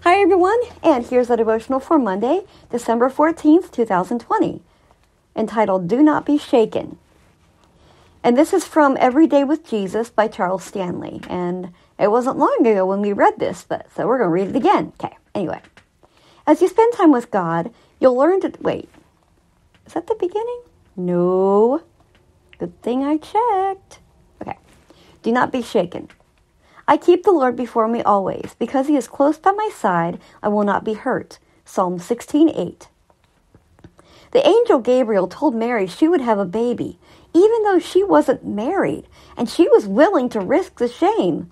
Hi everyone, and here's a devotional for Monday, December 14th, 2020, entitled Do Not Be Shaken. And this is from Every Day with Jesus by Charles Stanley. And it wasn't long ago when we read this, so we're going to read it again. Okay, anyway. As you spend time with God, you'll learn to... Wait, is that the beginning? No. Good thing I checked. Okay. Do not be shaken. I keep the Lord before me always. Because he is close by my side, I will not be hurt. Psalm 16:8. The angel Gabriel told Mary she would have a baby, even though she wasn't married, and she was willing to risk the shame.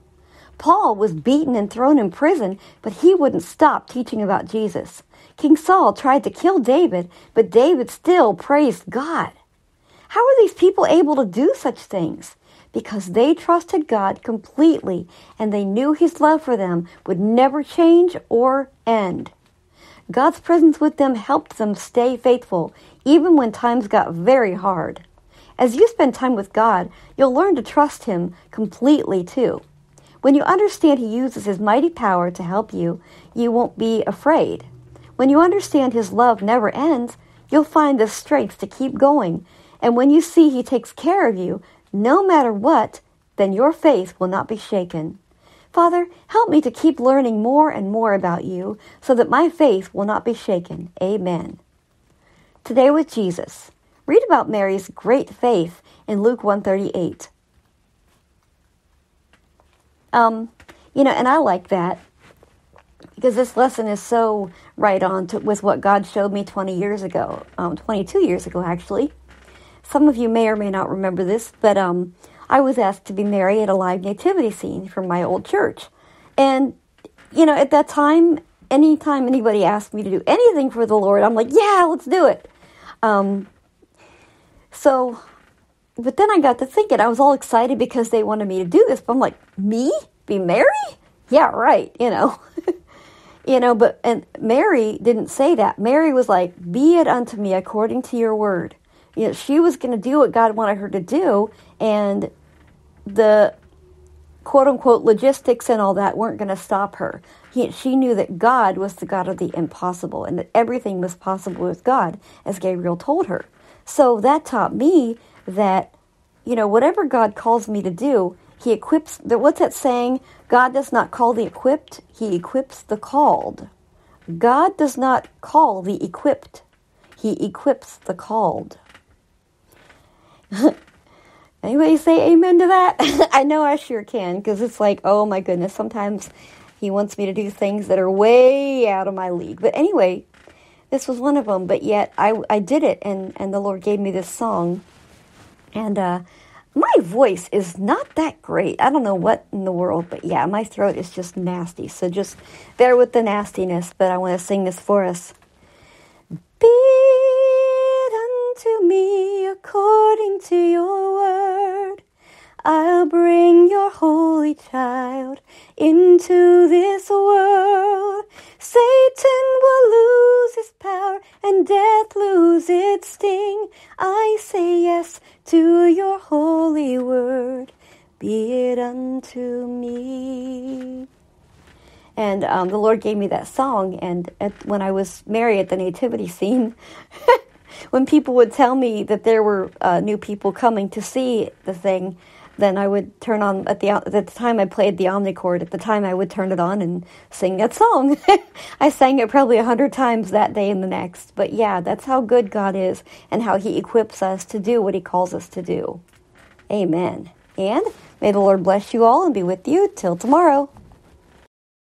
Paul was beaten and thrown in prison, but he wouldn't stop teaching about Jesus. King Saul tried to kill David, but David still praised God. How are these people able to do such things? Because they trusted God completely, and they knew his love for them would never change or end. God's presence with them helped them stay faithful, even when times got very hard. As you spend time with God, you'll learn to trust him completely too. When you understand he uses his mighty power to help you, you won't be afraid. When you understand his love never ends, you'll find the strength to keep going. And when you see he takes care of you, no matter what, then your faith will not be shaken. Father, help me to keep learning more and more about you so that my faith will not be shaken. Amen. Today with Jesus. Read about Mary's great faith in Luke 1:38. And I like that because this lesson is so right on with what God showed me 22 years ago, actually. Some of you may or may not remember this, but I was asked to be Mary at a live nativity scene from my old church. And, at that time, anytime anybody asked me to do anything for the Lord, I'm like, yeah, let's do it. But then I got to thinking, I was all excited because they wanted me to do this. But I'm like, me? Be Mary? Yeah, right, and Mary didn't say that. Mary was like, be it unto me according to your word. She was going to do what God wanted her to do, and the quote-unquote logistics and all that weren't going to stop her. She knew that God was the God of the impossible, and that everything was possible with God, as Gabriel told her. So that taught me that, whatever God calls me to do, he equips... What's that saying? God does not call the equipped, he equips the called. God does not call the equipped, he equips the called. Anybody say amen to that? I know I sure can, because it's like, oh my goodness, sometimes he wants me to do things that are way out of my league. But anyway, this was one of them, but yet I did it, and the Lord gave me this song. And my voice is not that great. I don't know what in the world, but yeah, my throat is just nasty. So just bear with the nastiness, but I want to sing this for us. Be to me according to your word. I'll bring your holy child into this world. Satan will lose his power and death lose its sting. I say yes to your holy word. Be it unto me. And the Lord gave me that song, and when I was Mary at the nativity scene, when people would tell me that there were new people coming to see the thing, then I would turn on, at the time I played the omnichord, at the time I would turn it on and sing that song. I sang it probably 100 times that day and the next. But yeah, that's how good God is and how he equips us to do what he calls us to do. Amen. And may the Lord bless you all and be with you till tomorrow.